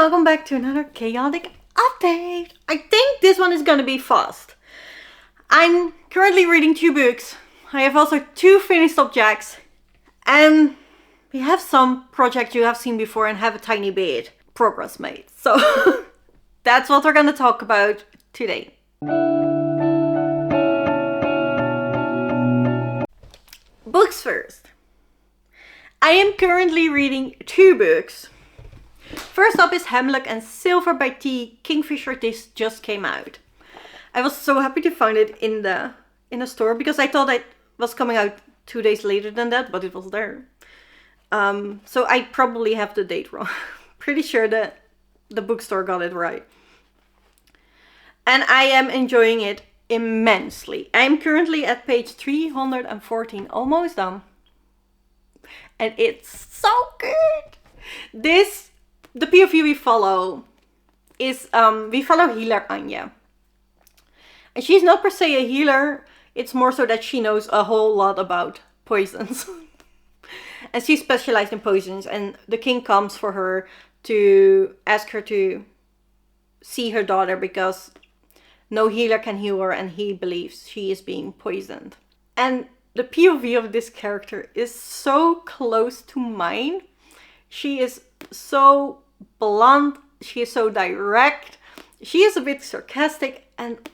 welcome back to another chaotic update. I think this one is gonna be fast. I'm currently reading 2 books. I have also 2 finished objects. And we have some projects you have seen before and have a tiny bit progress made. So that's what we're gonna talk about today. Books first. I am currently reading 2 books. First up is Hammlock and Silver by Kingfisher. This just came out. I was so happy to find it in the store because I thought it was coming out 2 days later than that, but it was there. So I probably have the date wrong. Pretty sure that the bookstore got it right. And I am enjoying it immensely. I'm currently at page 314, almost done. And it's so good. The POV we follow is, we follow healer Anya. And she's not per se a healer, it's more so that she knows a whole lot about poisons. And she's specialized in poisons, and the king comes for her to ask her to see her daughter because no healer can heal her and he believes she is being poisoned. And the POV of this character is so close to mine. She is so blunt, she is so direct, she is a bit sarcastic, and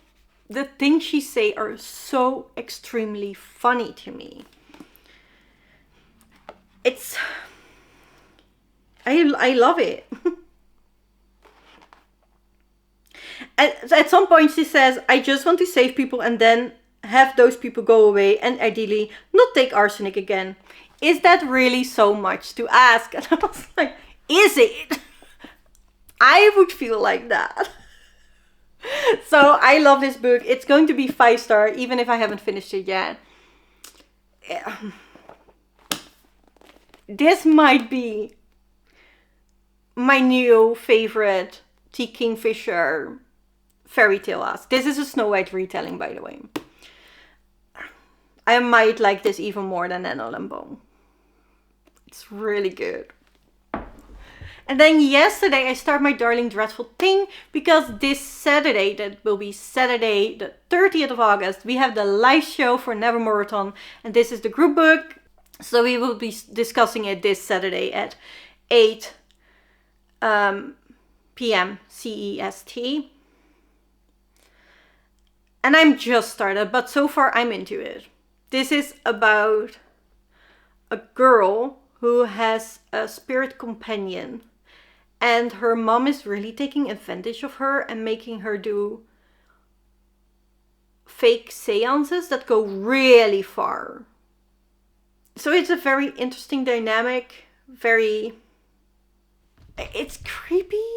the things she say are so extremely funny to me. I love it. At some point she says, I just want to save people and then have those people go away and ideally not take arsenic again. Is that really so much to ask? And I was like, is it? I would feel like that. So I love this book. It's going to be 5-star even if I haven't finished it yet. Yeah. This might be my new favorite Kingfisher fairy tale ask. This is a Snow White retelling, by the way. I might like this even more than Ennel and Bone. It's really good. And then yesterday I started my Darling Dreadful Thing because this Saturday, that will be Saturday the 30th of August, we have the live show for Nevermorathon, and this is the group book. So we will be discussing it this Saturday at 8 p.m. CEST. And I'm just started, but so far I'm into it. This is about a girl who has a spirit companion. And her mom is really taking advantage of her and making her do fake seances that go really far. So it's a very interesting dynamic, it's creepy,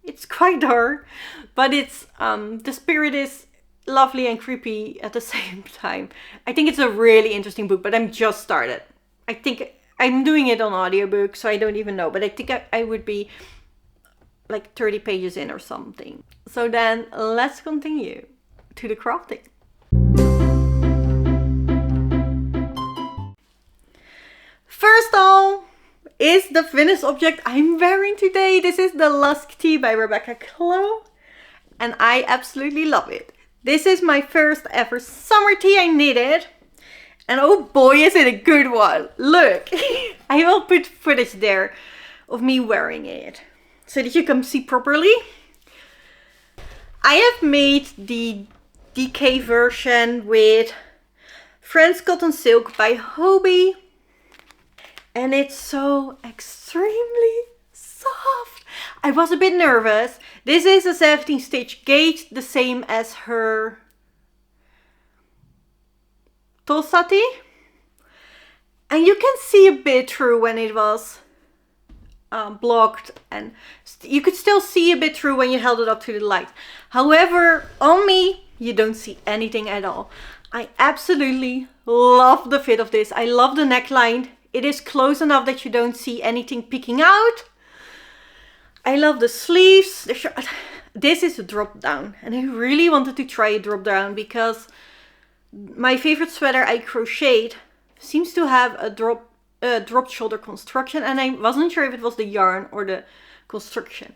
it's quite dark, but it's, the spirit is lovely and creepy at the same time. I think it's a really interesting book, but I'm just started. I think I'm doing it on audiobook, so I don't even know, but I think I would be like 30 pages in or something. So then let's continue to the crafting. First all is the finished object I'm wearing today. This is the Lusk tee by Rebecca Clow, and I absolutely love it. This is my first ever summer tee I knitted, and oh boy is it a good one. Look, I will put footage there of me wearing it so that you can see properly. I have made the DK version with French Cotton Silk by Hobie. And it's so extremely soft. I was a bit nervous. This is a 17 stitch gauge, the same as her Tosati. And you can see a bit through when it was blocked. And you could still see a bit through when you held it up to the light. However, on me, you don't see anything at all. I absolutely love the fit of this. I love the neckline. It is close enough that you don't see anything peeking out. I love the sleeves. This is a drop down, and I really wanted to try a drop down because my favorite sweater I crocheted seems to have a drop shoulder construction, and I wasn't sure if it was the yarn or the construction.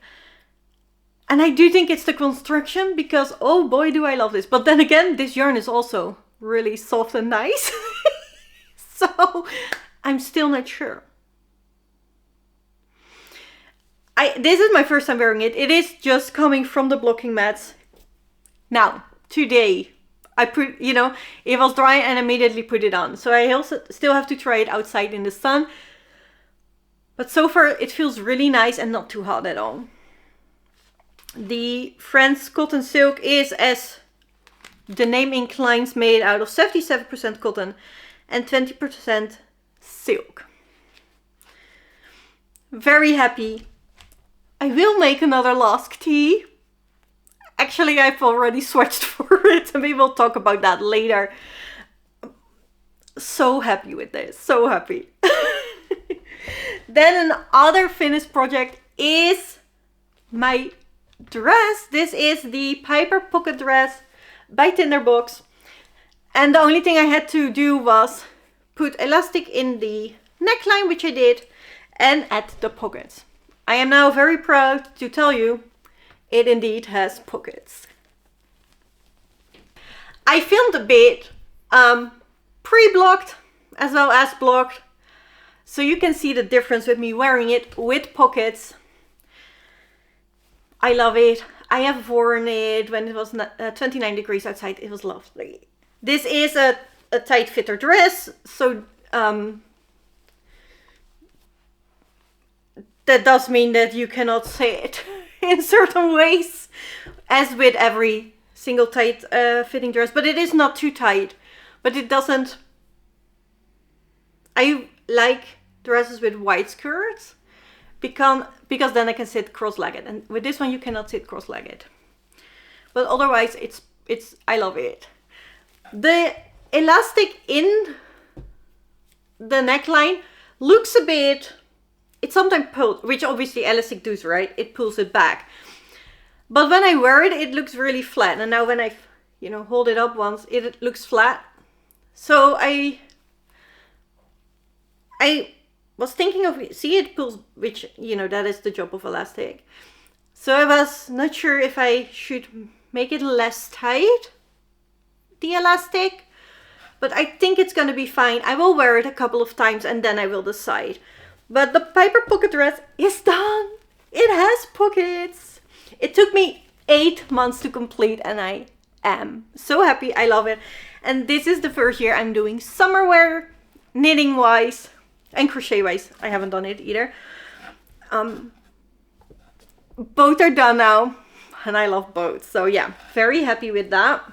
And I do think it's the construction, because oh boy do I love this. But then again, this yarn is also really soft and nice. So I'm still not sure. This is my first time wearing it. It is just coming from the blocking mats. Now, today, I put, you know, it was dry and immediately put it on. So I also still have to try it outside in the sun. But so far it feels really nice and not too hot at all. The Friends cotton silk is, as the name inclines, made out of 77% cotton and 20% silk. Very happy. I will make another Lusk tee. Actually, I've already swatched for it, and we will talk about that later. So happy with this, so happy. Then another finished project is my dress. This is the Piper pocket dress by Tinderbox. And the only thing I had to do was put elastic in the neckline, which I did, and add the pockets. I am now very proud to tell you it indeed has pockets. I filmed a bit pre-blocked as well as blocked, so you can see the difference with me wearing it with pockets. I love it. I have worn it when it was 29 degrees outside. It was lovely. This is a tight fitter dress, so that does mean that you cannot sit in certain ways, as with every single tight fitting dress, but it is not too tight. But it doesn't... I like dresses with wide skirts because then I can sit cross-legged, and with this one you cannot sit cross-legged. But otherwise it's I love it. The elastic in the neckline looks a bit... It sometimes pulls, which obviously elastic does, right? It pulls it back. But when I wear it, it looks really flat. And now when I, you know, hold it up once, it looks flat. So I was thinking of, see, it pulls, which, you know, that is the job of elastic. So I was not sure if I should make it less tight, the elastic. But I think it's going to be fine. I will wear it a couple of times and then I will decide. But the Piper pocket dress is done. It has pockets. It took me 8 months to complete and I am so happy. I love it. And this is the first year I'm doing summer wear, knitting wise and crochet wise. I haven't done it either. Both are done now and I love both. So yeah, very happy with that.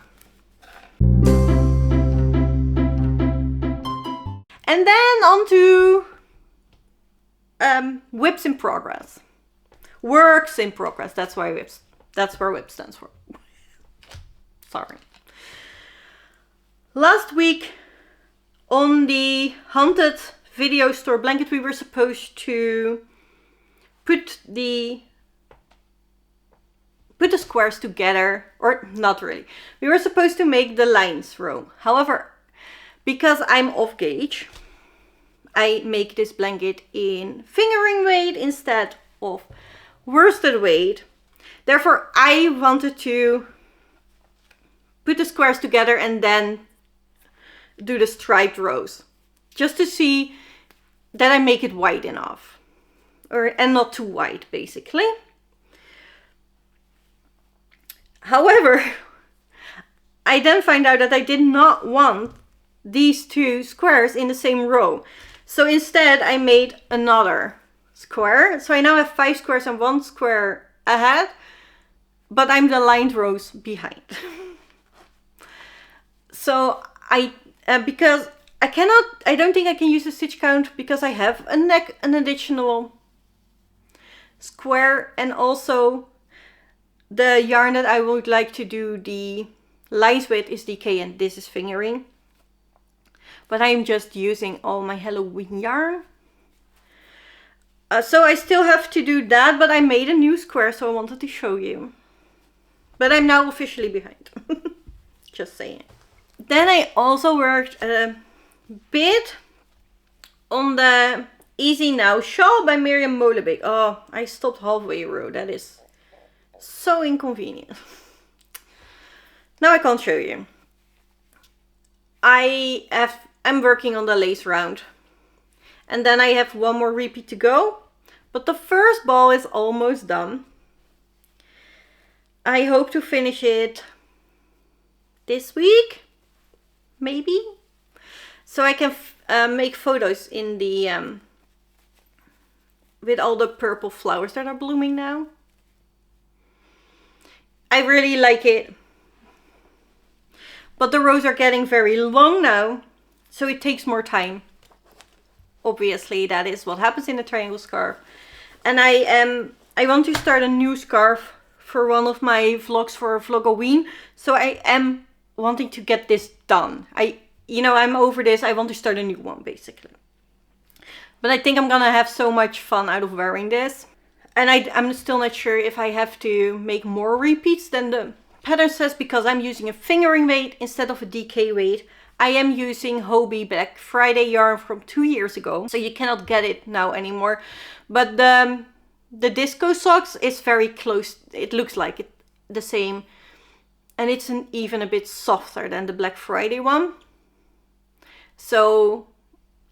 And then on to whips in progress. Works in progress. That's why whips. That's where whip stands for. Sorry. Last week on the haunted video store blanket, we were supposed to put the squares together, or not really. We were supposed to make the lines row. However, because I'm off gauge, I make this blanket in fingering weight instead of worsted weight. Therefore, I wanted to put the squares together and then do the striped rows, just to see that I make it wide enough, and not too wide, basically. However, I then find out that I did not want these two squares in the same row. So instead I made another square. So I now have 5 squares and 1 square ahead, but I'm the lined rows behind. So because I don't think I can use a stitch count because I have an additional square, and also the yarn that I would like to do the lines with is DK and this is fingering. But I'm just using all my Halloween yarn. So I still have to do that, but I made a new square, so I wanted to show you. But I'm now officially behind. Just saying. Then I also worked a bit on the Easy Now shawl by Miriam Molenbeek. Oh, I stopped halfway row. That is So inconvenient. Now I can't show you. I'm working on the lace round. And then I have one more repeat to go. But the first ball is almost done. I hope to finish it this week. Maybe. So I can make photos in the with all the purple flowers that are blooming now. I really like it. But the rows are getting very long now, so it takes more time. Obviously, that is what happens in a triangle scarf. And I want to start a new scarf for one of my vlogs for Vlogoween. So I am wanting to get this done. I'm over this. I want to start a new one, basically. But I think I'm gonna have so much fun out of wearing this. And I'm still not sure if I have to make more repeats than the pattern says, because I'm using a fingering weight instead of a DK weight. I am using Hobie Black Friday yarn from 2 years ago, so you cannot get it now anymore. But the disco socks is very close. It looks like it the same, and it's even a bit softer than the Black Friday one. So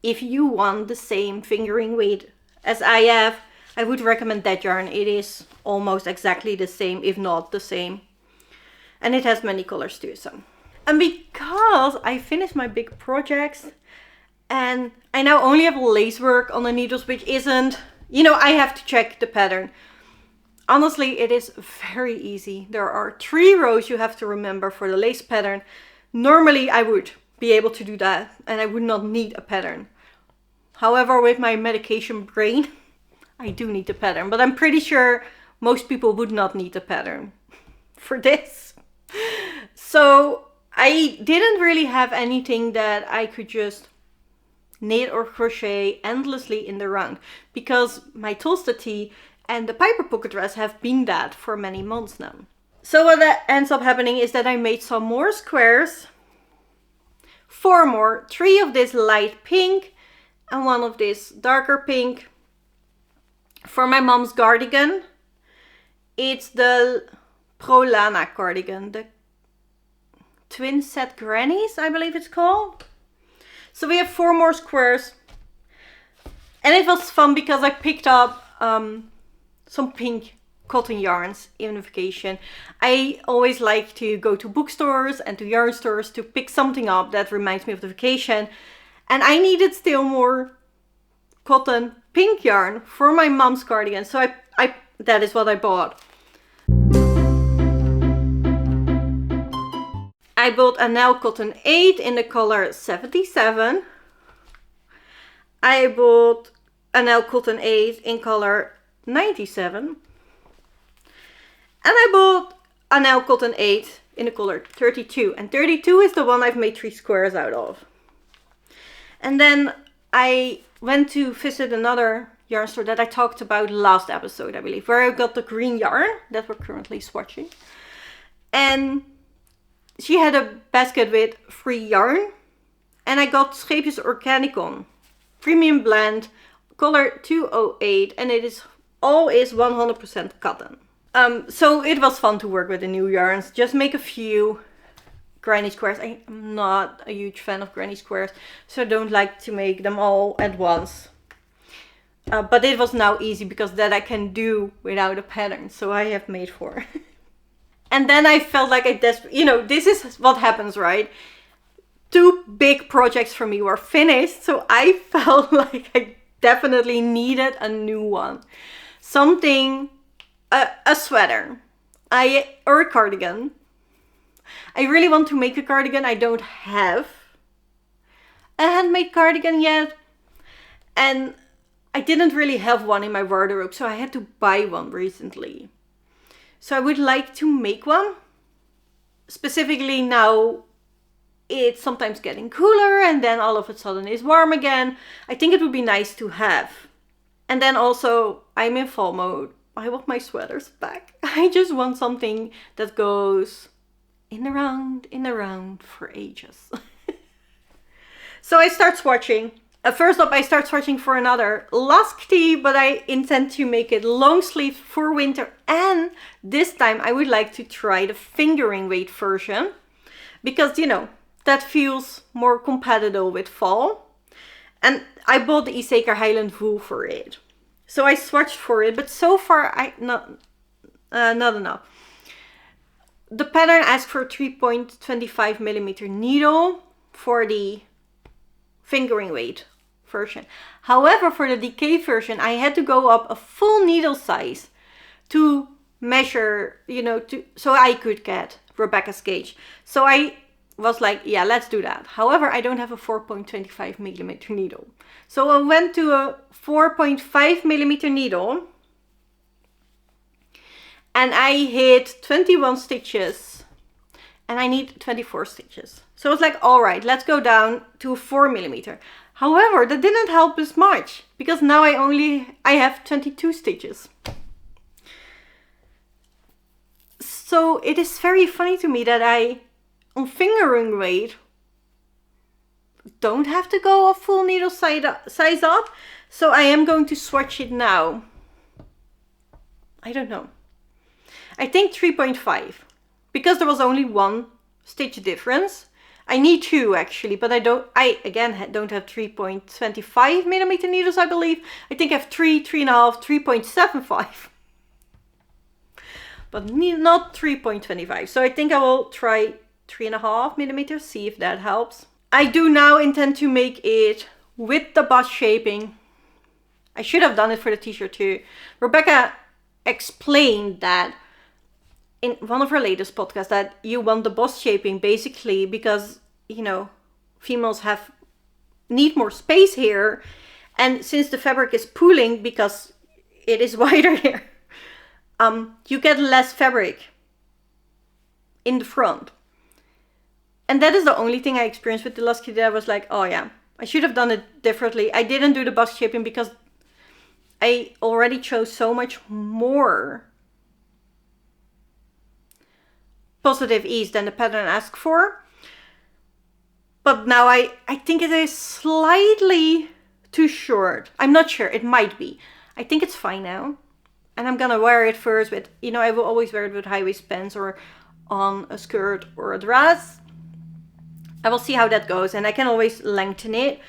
if you want the same fingering weight as I have, I would recommend that yarn. It is almost exactly the same, if not the same. And it has many colors too, so. And because I finished my big projects and I now only have lace work on the needles, which isn't, I have to check the pattern. Honestly, it is very easy. There are 3 rows you have to remember for the lace pattern. Normally I would be able to do that and I would not need a pattern. However, with my medication brain, I do need a pattern, but I'm pretty sure most people would not need a pattern for this. So I didn't really have anything that I could just knit or crochet endlessly in the round, because my Tulsa tee and the Piper pocket dress have been that for many months now. So what that ends up happening is that I made some more squares, 4 more, 3 of this light pink and 1 of this darker pink for my mom's cardigan. It's the Pro Lana cardigan, the twin set grannies, I believe it's called. So we have 4 more squares, and it was fun because I picked up some pink cotton yarns in vacation. I always like to go to bookstores and to yarn stores to pick something up that reminds me of the vacation, and I needed still more cotton pink yarn for my mom's cardigan, so I that is what I bought. I bought a Nell Cotton 8 in the color 77. I bought a Nell Cotton 8 in color 97. And I bought a Nell Cotton 8 in the color 32. And 32 is the one I've made 3 squares out of. And then I went to visit another yarn store that I talked about last episode, I believe, where I got the green yarn that we're currently swatching. And she had a basket with free yarn, and I got Scheepjes Organicon premium blend color 208, and it is 100% cotton. So it was fun to work with the new yarns, just make a few granny squares. I'm not a huge fan of granny squares, so I don't like to make them all at once. But it was now easy because that I can do without a pattern, so I have made 4. And then I felt like this is what happens, right? 2 big projects for me were finished, so I felt like I definitely needed a new one. Something, a sweater, or a cardigan. I really want to make a cardigan. I don't have a handmade cardigan yet, and I didn't really have one in my wardrobe, so I had to buy one recently. So I would like to make one. Specifically now, it's sometimes getting cooler and then all of a sudden it's warm again. I think it would be nice to have. And then also, I'm in fall mode. I want my sweaters back. I just want something that goes in the round for ages. So I start swatching. First up, I start searching for another Lusk tee, but I intend to make it long sleeve for winter. And this time I would like to try the fingering weight version. Because, you know, that feels more compatible with fall. And I bought the Issachar Highland wool for it. So I swatched for it, but so far not enough. The pattern asked for 3.25mm needle for the fingering weight version. However, for the decay version, I had to go up a full needle size to measure, you know, so I could get Rebecca's gauge. So I was like, yeah, let's do that. However, I don't have a 4.25mm needle. So I went to a 4.5mm needle and I hit 21 stitches and I need 24 stitches. So I was like, all right, let's go down to 4mm. However, that didn't help as much because now I have 22 stitches. So it is very funny to me that on fingering weight, don't have to go a full needle size up. So I am going to swatch it now. I don't know. I think 3.5 because there was only one stitch difference. I need 2 actually, but I again don't have 3.25mm needles, I believe. I think I have 3, 3.5, 3.75. But not 3.25. So I think I will try 3.5mm, see if that helps. I do now intend to make it with the bust shaping. I should have done it for the t-shirt too. Rebecca explained that in one of her latest podcasts that you want the bust shaping basically because, you know, females need more space here. And since the fabric is pooling because it is wider here, you get less fabric in the front. And that is the only thing I experienced with the Lusk that I was like, oh yeah, I should have done it differently. I didn't do the bust shaping because I already chose so much more positive ease than the pattern asked for. But now I think it is slightly too short. I'm not sure, it might be. I think it's fine now. And I'm gonna wear it first with, you know, I will always wear it with high waist pants or on a skirt or a dress. I will see how that goes and I can always lengthen it.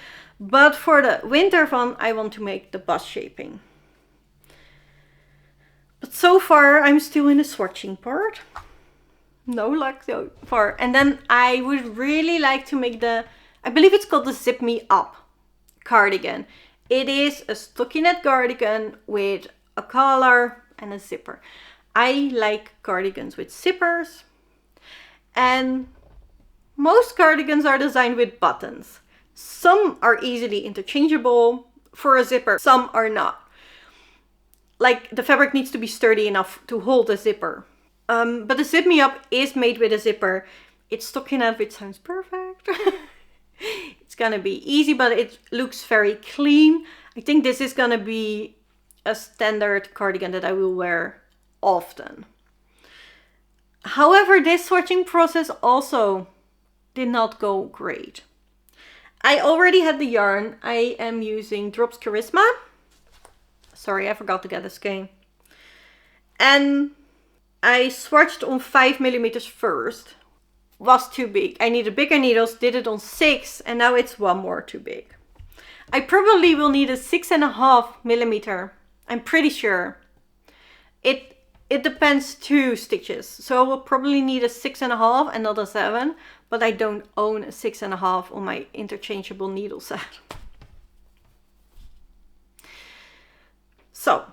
But for the winter one, I want to make the bust shaping. But so far, I'm still in the swatching part. No luck so far. And then I would really like to make I believe it's called the Zip Me Up cardigan. It is a stockinette cardigan with a collar and a zipper. I like cardigans with zippers. And most cardigans are designed with buttons. Some are easily interchangeable for a zipper, some are not. Like the fabric needs to be sturdy enough to hold a zipper. But the Zip Me Up is made with a zipper. It's stockinette, which sounds perfect. It's gonna be easy, but it looks very clean. I think this is gonna be a standard cardigan that I will wear often. However, this swatching process also did not go great. I already had the yarn. I am using Drops Charisma. Sorry, I forgot to get a skein. And I swatched on 5mm first. Was too big. I needed bigger needles, did it on 6, and now it's one more too big. I probably will need a 6.5mm. I'm pretty sure. It depends 2 stitches. So I will probably need a 6.5 and not a 7. But I don't own a 6.5 on my interchangeable needle set. So,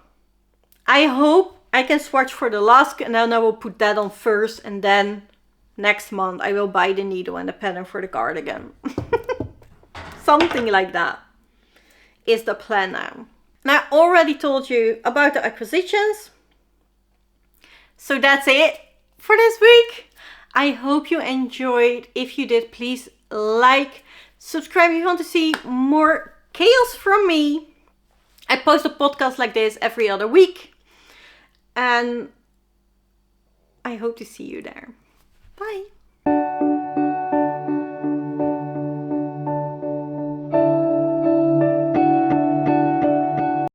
I hope I can swatch for the Lusk and then I will put that on first and then next month I will buy the needle and the pattern for the cardigan. Something like that is the plan now. And I already told you about the acquisitions. So that's it for this week. I hope you enjoyed. If you did, please like, subscribe if you want to see more chaos from me. I post a podcast like this every other week. And I hope to see you there. Bye.